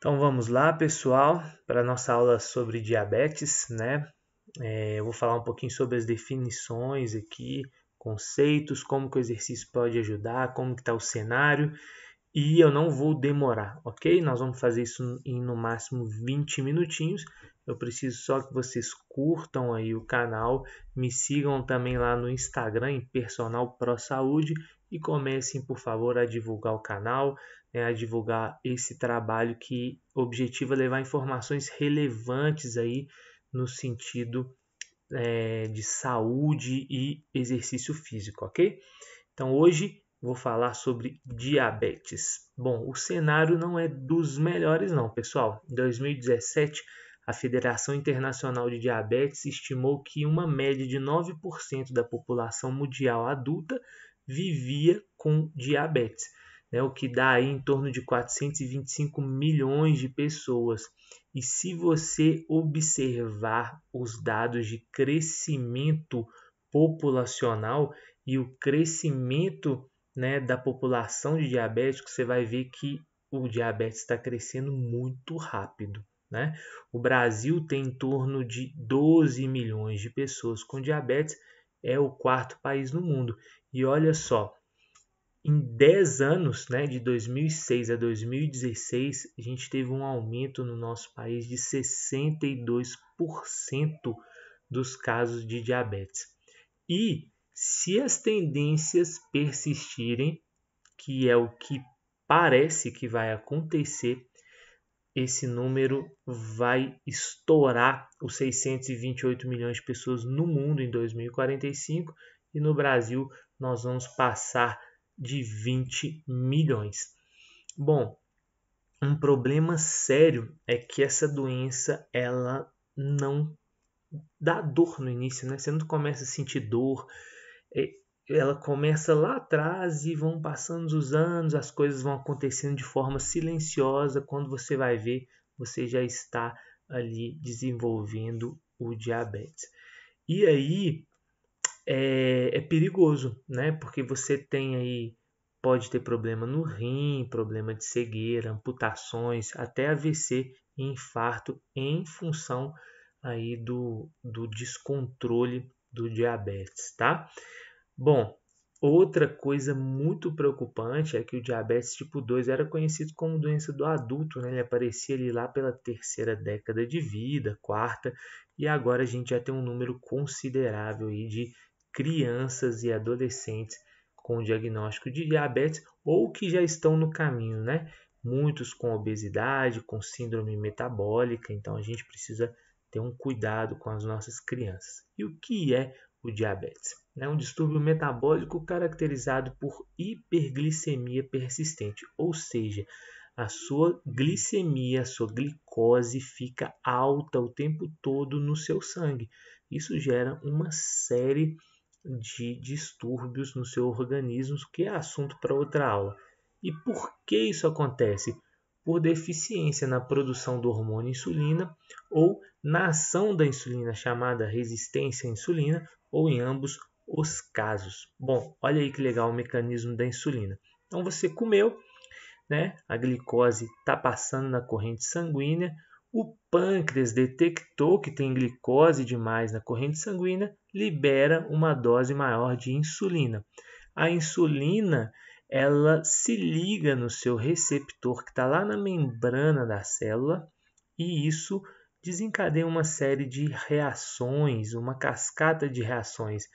Então vamos lá, pessoal, para a nossa aula sobre diabetes, né? Eu vou falar um pouquinho sobre as definições aqui, conceitos, como que o exercício pode ajudar, como que está o cenário, e eu não vou demorar, ok? Nós vamos fazer isso em no máximo 20 minutinhos. Eu preciso só que vocês curtam aí o canal, me sigam também lá no Instagram, em Personal Pro Saúde, e comecem, por favor, a divulgar o canal, né, a divulgar esse trabalho que o objetivo é levar informações relevantes aí no sentido de saúde e exercício físico, ok? Então hoje vou falar sobre diabetes. Bom, o cenário não é dos melhores não, pessoal. Em 2017, a Federação Internacional de Diabetes estimou que uma média de 9% da população mundial adulta vivia com diabetes, né, o que dá aí em torno de 425 milhões de pessoas. E se você observar os dados de crescimento populacional e o crescimento, né, da população de diabéticos, você vai ver que o diabetes está crescendo muito rápido, né? O Brasil tem em torno de 12 milhões de pessoas com diabetes, é o quarto país no mundo. E olha só, em 10 anos, né, de 2006 a 2016, a gente teve um aumento no nosso país de 62% dos casos de diabetes. E se as tendências persistirem, que é o que parece que vai acontecer, esse número vai estourar os 628 milhões de pessoas no mundo em 2045 e no Brasil nós vamos passar de 20 milhões. Bom, um problema sério é que essa doença ela não dá dor no início, né? Você não começa a sentir dor, ela começa lá atrás e vão passando os anos, as coisas vão acontecendo de forma silenciosa. Quando você vai ver, você já está ali desenvolvendo o diabetes. E aí é perigoso, né? Porque você tem aí, pode ter problema no rim, problema de cegueira, amputações, até AVC e infarto em função aí do descontrole do diabetes, tá? Bom, outra coisa muito preocupante é que o diabetes tipo 2 era conhecido como doença do adulto, né? Ele aparecia ali lá pela terceira década de vida, quarta, e agora a gente já tem um número considerável aí de crianças e adolescentes com diagnóstico de diabetes ou que já estão no caminho, né? Muitos com obesidade, com síndrome metabólica, então a gente precisa ter um cuidado com as nossas crianças. E o que é o diabetes? É um distúrbio metabólico caracterizado por hiperglicemia persistente, ou seja, a sua glicemia, a sua glicose fica alta o tempo todo no seu sangue. Isso gera uma série de distúrbios no seu organismo, que é assunto para outra aula. E por que isso acontece? Por deficiência na produção do hormônio insulina ou na ação da insulina, chamada resistência à insulina, ou em ambos os casos. Bom, olha aí que legal o mecanismo da insulina. Então você comeu, né? A glicose está passando na corrente sanguínea, o pâncreas detectou que tem glicose demais na corrente sanguínea, libera uma dose maior de insulina. A insulina ela se liga no seu receptor que está lá na membrana da célula e isso desencadeia uma série de reações, uma cascata de reações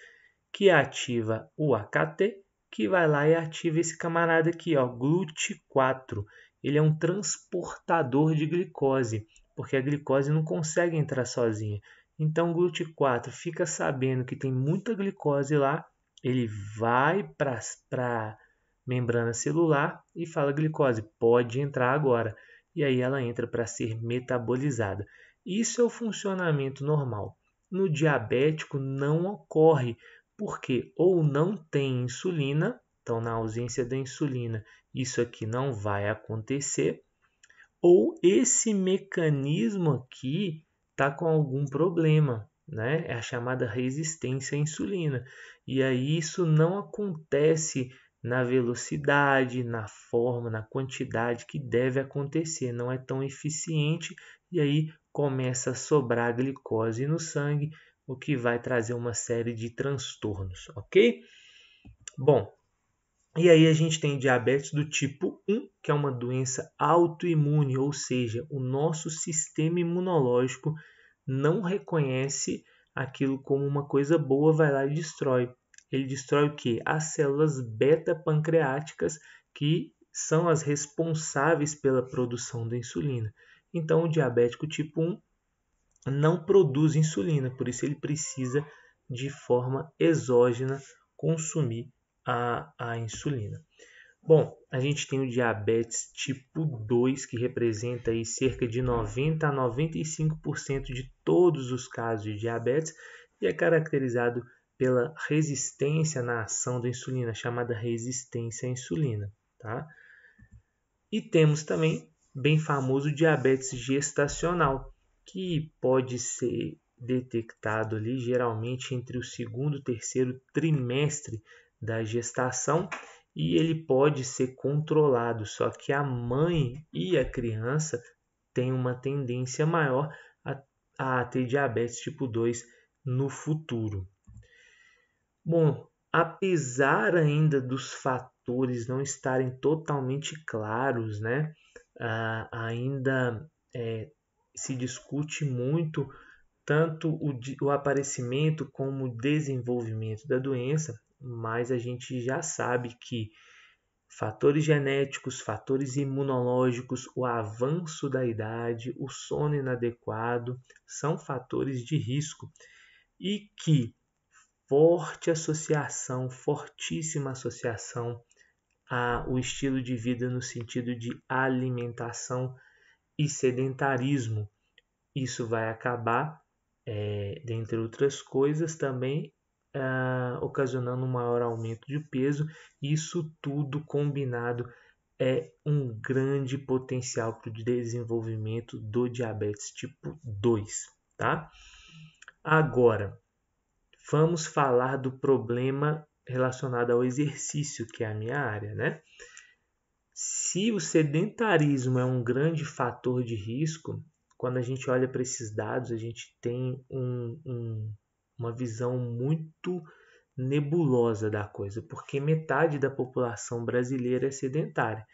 que ativa o AKT, que vai lá e ativa esse camarada aqui, ó, GLUT4. Ele é um transportador de glicose, porque a glicose não consegue entrar sozinha. Então o GLUT4 fica sabendo que tem muita glicose lá, ele vai para a membrana celular e fala: glicose, pode entrar agora. E aí ela entra para ser metabolizada. Isso é o funcionamento normal. No diabético não ocorre, porque ou não tem insulina, então na ausência da insulina isso aqui não vai acontecer, ou esse mecanismo aqui está com algum problema, né? É a chamada resistência à insulina. E aí isso não acontece na velocidade, na forma, na quantidade que deve acontecer, não é tão eficiente e aí começa a sobrar glicose no sangue, o que vai trazer uma série de transtornos, ok? Bom, e aí a gente tem diabetes do tipo 1, que é uma doença autoimune, ou seja, o nosso sistema imunológico não reconhece aquilo como uma coisa boa, vai lá e destrói. Ele destrói o quê? As células beta-pancreáticas, que são as responsáveis pela produção da insulina. Então, o diabético tipo 1 não produz insulina, por isso ele precisa de forma exógena consumir a insulina. Bom, a gente tem o diabetes tipo 2, que representa aí cerca de 90 a 95% de todos os casos de diabetes e é caracterizado pela resistência na ação da insulina, chamada resistência à insulina. Tá? E temos também, bem famoso, o diabetes gestacional, que pode ser detectado ali geralmente entre o segundo e terceiro trimestre da gestação e ele pode ser controlado, só que a mãe e a criança têm uma tendência maior a ter diabetes tipo 2 no futuro. Bom, apesar ainda dos fatores não estarem totalmente claros, né, ainda se discute muito tanto o aparecimento como o desenvolvimento da doença, mas a gente já sabe que fatores genéticos, fatores imunológicos, o avanço da idade, o sono inadequado são fatores de risco e que forte associação, fortíssima associação ao estilo de vida no sentido de alimentação e sedentarismo. Isso vai acabar, dentre outras coisas, também ocasionando um maior aumento de peso. Isso tudo combinado é um grande potencial para o desenvolvimento do diabetes tipo 2. Tá? Agora, vamos falar do problema relacionado ao exercício, que é a minha área, né? Se o sedentarismo é um grande fator de risco, quando a gente olha para esses dados, a gente tem uma visão muito nebulosa da coisa, porque metade da população brasileira é sedentária,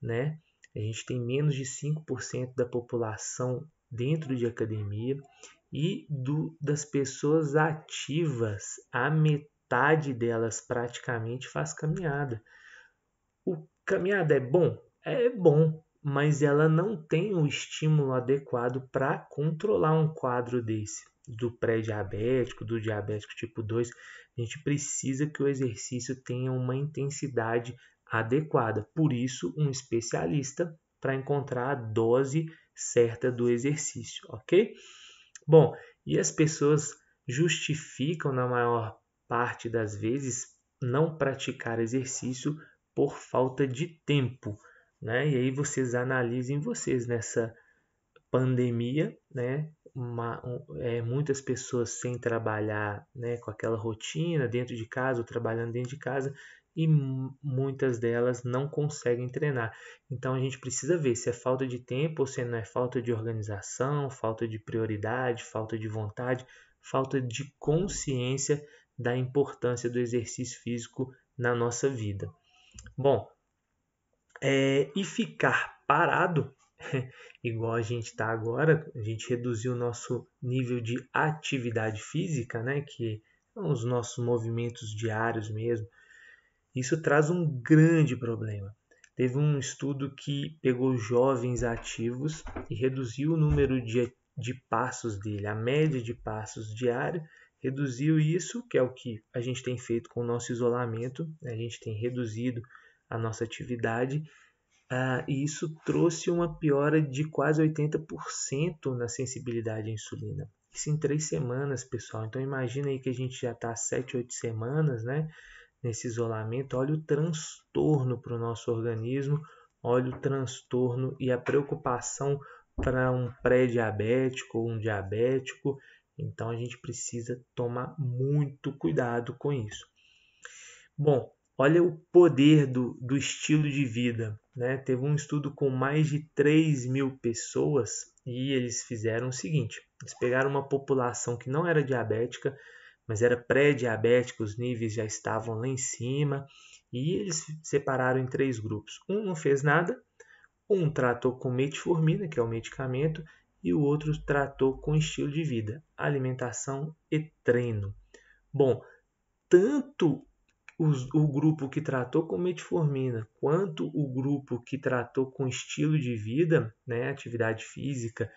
né? A gente tem menos de 5% da população dentro de academia e das pessoas ativas, a metade delas praticamente faz caminhada. O caminhada é bom? É bom, mas ela não tem o estímulo adequado para controlar um quadro desse, do pré-diabético, do diabético tipo 2. A gente precisa que o exercício tenha uma intensidade adequada. Por isso, um especialista para encontrar a dose certa do exercício, ok? Bom, e as pessoas justificam, na maior parte das vezes, não praticar exercício por falta de tempo, né? E aí vocês analisem vocês nessa pandemia, né? Muitas pessoas sem trabalhar, né? Com aquela rotina dentro de casa ou trabalhando dentro de casa e muitas delas não conseguem treinar. Então a gente precisa ver se é falta de tempo ou se não é falta de organização, falta de prioridade, falta de vontade, falta de consciência da importância do exercício físico na nossa vida. Bom, e ficar parado, igual a gente está agora, a gente reduziu o nosso nível de atividade física, né, que são os nossos movimentos diários mesmo. Isso traz um grande problema. Teve um estudo que pegou jovens ativos e reduziu o número de passos dele, a média de passos diário, reduziu isso, que é o que a gente tem feito com o nosso isolamento, a gente tem reduzido a nossa atividade, e isso trouxe uma piora de quase 80% na sensibilidade à insulina. Isso em 3 semanas, pessoal. Então imagina aí que a gente já está 7, 8 semanas, né, nesse isolamento. Olha o transtorno para o nosso organismo, olha o transtorno e a preocupação para um pré-diabético ou um diabético. Então a gente precisa tomar muito cuidado com isso. Bom, Olha o poder do estilo de vida, né? Teve um estudo com mais de 3.000 pessoas e eles fizeram o seguinte: eles pegaram uma população que não era diabética, mas era pré-diabética, os níveis já estavam lá em cima, e eles separaram em 3 grupos. Um não fez nada, um tratou com metformina, que é o medicamento, e o outro tratou com estilo de vida, alimentação e treino. Bom, tanto o grupo que tratou com metformina quanto o grupo que tratou com estilo de vida, né, atividade física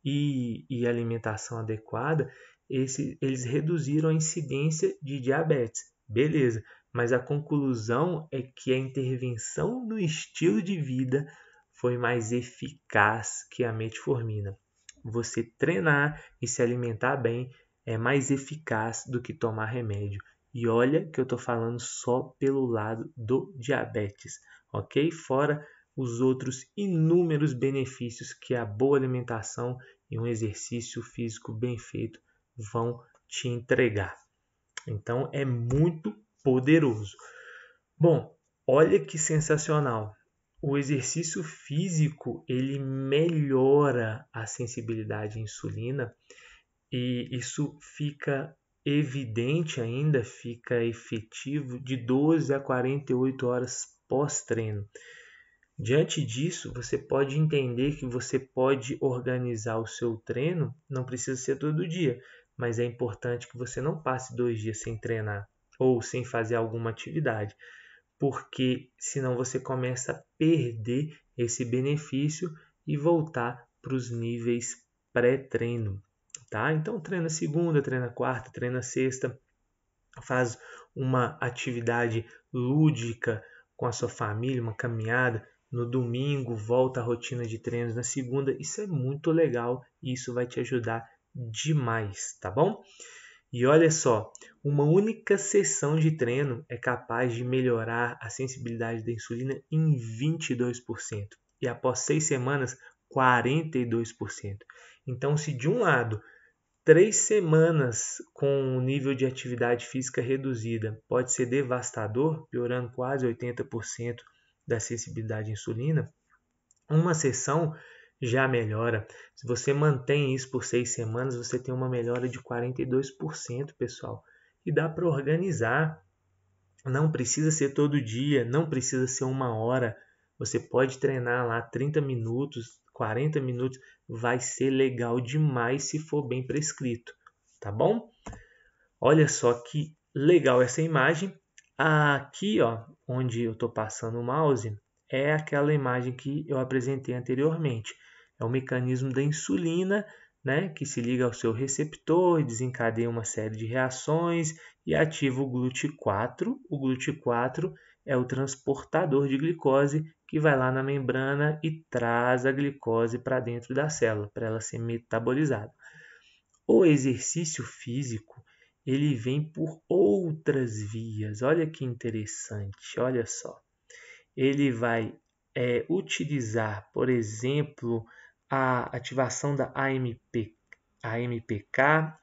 e alimentação adequada, eles reduziram a incidência de diabetes. Beleza, mas a conclusão é que a intervenção no estilo de vida foi mais eficaz que a metformina. Você treinar e se alimentar bem é mais eficaz do que tomar remédio. E olha que eu estou falando só pelo lado do diabetes, ok? Fora os outros inúmeros benefícios que a boa alimentação e um exercício físico bem feito vão te entregar. Então é muito poderoso. Bom, olha que sensacional. O exercício físico ele melhora a sensibilidade à insulina e isso fica evidente ainda, fica efetivo de 12 a 48 horas pós-treino. Diante disso, você pode entender que você pode organizar o seu treino, não precisa ser todo dia, mas é importante que você não passe 2 dias sem treinar ou sem fazer alguma atividade, porque senão você começa a perder esse benefício e voltar para os níveis pré-treino. Tá? Então treina segunda, treina quarta, treina sexta, faz uma atividade lúdica com a sua família, uma caminhada. No domingo, volta à rotina de treinos na segunda. Isso é muito legal e isso vai te ajudar demais, tá bom? E olha só, uma única sessão de treino é capaz de melhorar a sensibilidade da insulina em 22% e após 6 semanas, 42%. Então, se de um lado 3 semanas com o nível de atividade física reduzida pode ser devastador, piorando quase 80% da sensibilidade à insulina, uma sessão já melhora. Se você mantém isso por 6 semanas, você tem uma melhora de 42%, pessoal. E dá para organizar. Não precisa ser todo dia, não precisa ser 1 hora. Você pode treinar lá 30 minutos, 40 minutos. Vai ser legal demais se for bem prescrito, tá bom? Olha só que legal essa imagem. Aqui, ó, onde eu estou passando o mouse, é aquela imagem que eu apresentei anteriormente. É o mecanismo da insulina, né, que se liga ao seu receptor e desencadeia uma série de reações e ativa o GLUT4. O GLUT4 é o transportador de glicose que vai lá na membrana e traz a glicose para dentro da célula, para ela ser metabolizada. O exercício físico ele vem por outras vias. Olha que interessante, olha só. Ele vai utilizar, por exemplo, a ativação da AMPK,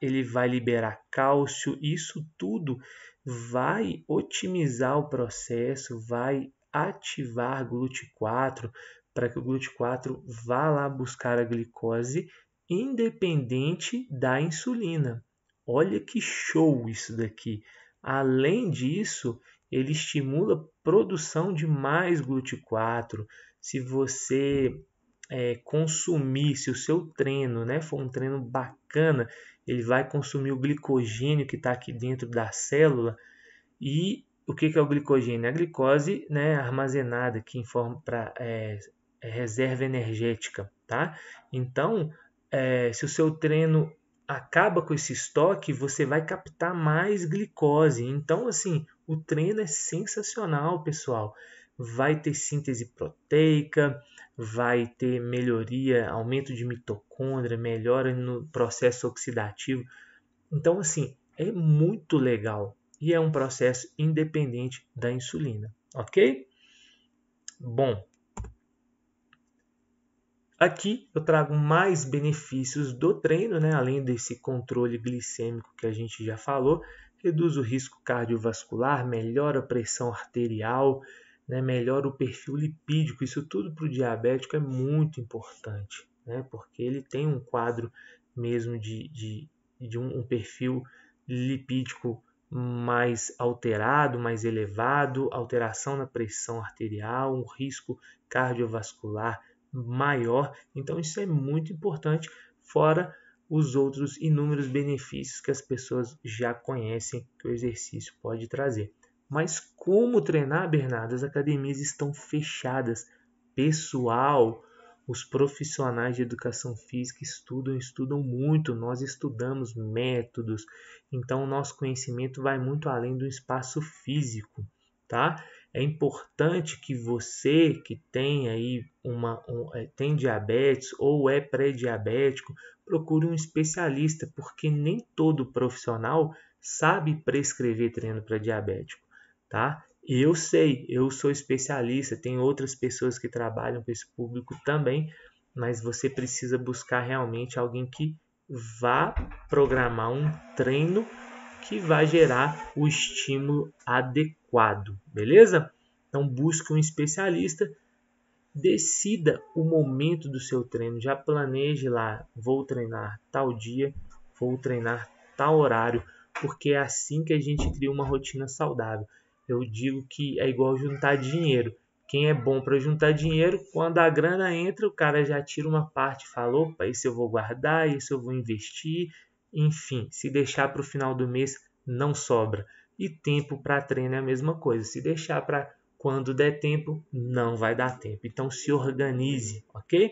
ele vai liberar cálcio, isso tudo vai otimizar o processo, vai ativar GLUT4 para que o GLUT4 vá lá buscar a glicose independente da insulina. Olha que show isso daqui. Além disso, ele estimula a produção de mais GLUT4. Se você consumir, se o seu treino for um treino bacana, ele vai consumir o glicogênio que está aqui dentro da célula. E o que é o glicogênio? É a glicose armazenada aqui em forma para reserva energética. Tá? Então, se o seu treino acaba com esse estoque, você vai captar mais glicose. Então, assim, o treino é sensacional, pessoal. Vai ter síntese proteica, vai ter melhoria, aumento de mitocôndria, melhora no processo oxidativo. Então, assim, é muito legal e é um processo independente da insulina, ok? Bom, aqui eu trago mais benefícios do treino, além desse controle glicêmico que a gente já falou. reduz o risco cardiovascular, melhora a pressão arterial, né, melhora o perfil lipídico. Isso tudo para o diabético é muito importante, né, porque ele tem um quadro mesmo de um perfil lipídico mais alterado, mais elevado, alteração na pressão arterial, um risco cardiovascular maior. Então isso é muito importante, fora os outros inúmeros benefícios que as pessoas já conhecem que o exercício pode trazer. Mas como treinar, Bernardo? As academias estão fechadas. Pessoal, os profissionais de educação física estudam muito, nós estudamos métodos, então o nosso conhecimento vai muito além do espaço físico, tá? É importante que você que tem aí tem diabetes ou é pré-diabético, procure um especialista, porque nem todo profissional sabe prescrever treino para diabético, tá? Eu sei, eu sou especialista, tem outras pessoas que trabalham com esse público também, mas você precisa buscar realmente alguém que vá programar um treino que vai gerar o estímulo adequado, beleza? Então busque um especialista, decida o momento do seu treino, já planeje lá, vou treinar tal dia, vou treinar tal horário, porque é assim que a gente cria uma rotina saudável. Eu digo que é igual juntar dinheiro. Quem é bom para juntar dinheiro, quando a grana entra, o cara já tira uma parte e fala, opa, isso eu vou guardar, isso eu vou investir. Enfim, se deixar para o final do mês, não sobra. E tempo para treino é a mesma coisa. Se deixar para quando der tempo, não vai dar tempo. Então se organize, ok?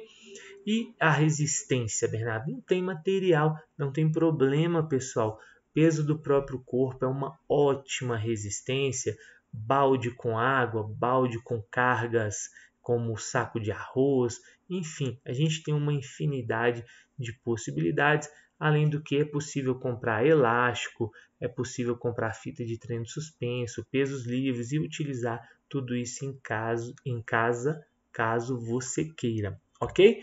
E a resistência, Bernardo? Não tem material, não tem problema, pessoal. Peso do próprio corpo é uma ótima resistência. Balde com água, balde com cargas como saco de arroz. Enfim, a gente tem uma infinidade de possibilidades. Além do que é possível comprar elástico, é possível comprar fita de treino suspenso, pesos livres e utilizar tudo isso em casa, caso você queira, ok?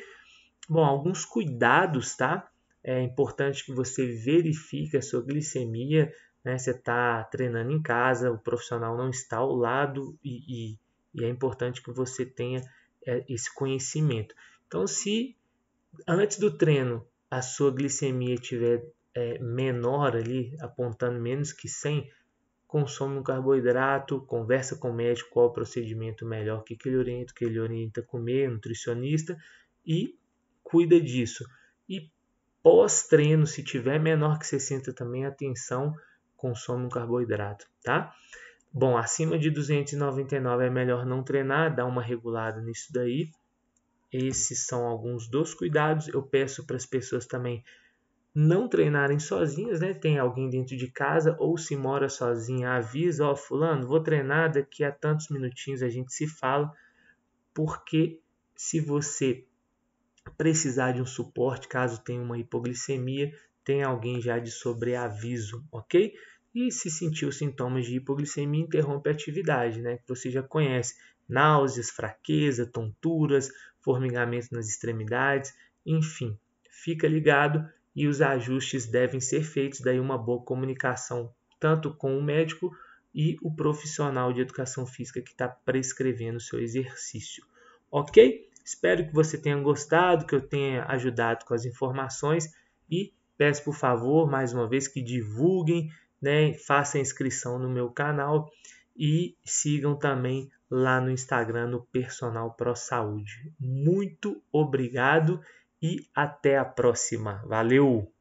Bom, alguns cuidados, tá? É importante que você verifique a sua glicemia, né? Você está treinando em casa, o profissional não está ao lado e é importante que você tenha esse conhecimento. Então, se antes do treino a sua glicemia estiver menor ali, apontando menos que 100, consome um carboidrato, conversa com o médico qual o procedimento melhor, o que ele orienta a comer, nutricionista, e cuida disso. E pós-treino, se tiver menor que 60 também, atenção, consome um carboidrato, tá? Bom, acima de 299 é melhor não treinar, dá uma regulada nisso daí. Esses são alguns dos cuidados. Eu peço para as pessoas também não treinarem sozinhas, né? Tem alguém dentro de casa ou se mora sozinha, avisa, ó, fulano, vou treinar, daqui a tantos minutinhos a gente se fala, porque se você precisar de um suporte, caso tenha uma hipoglicemia, tem alguém já de sobreaviso, ok? E se sentiu sintomas de hipoglicemia, interrompe a atividade, né? Que você já conhece, náuseas, fraqueza, tonturas, formigamento nas extremidades, enfim, fica ligado e os ajustes devem ser feitos, daí uma boa comunicação tanto com o médico e o profissional de educação física que está prescrevendo o seu exercício, ok? Espero que você tenha gostado, que eu tenha ajudado com as informações e peço por favor, mais uma vez, que divulguem, né, façam inscrição no meu canal e sigam também lá no Instagram, no Personal Pro Saúde. Muito obrigado e até a próxima. Valeu!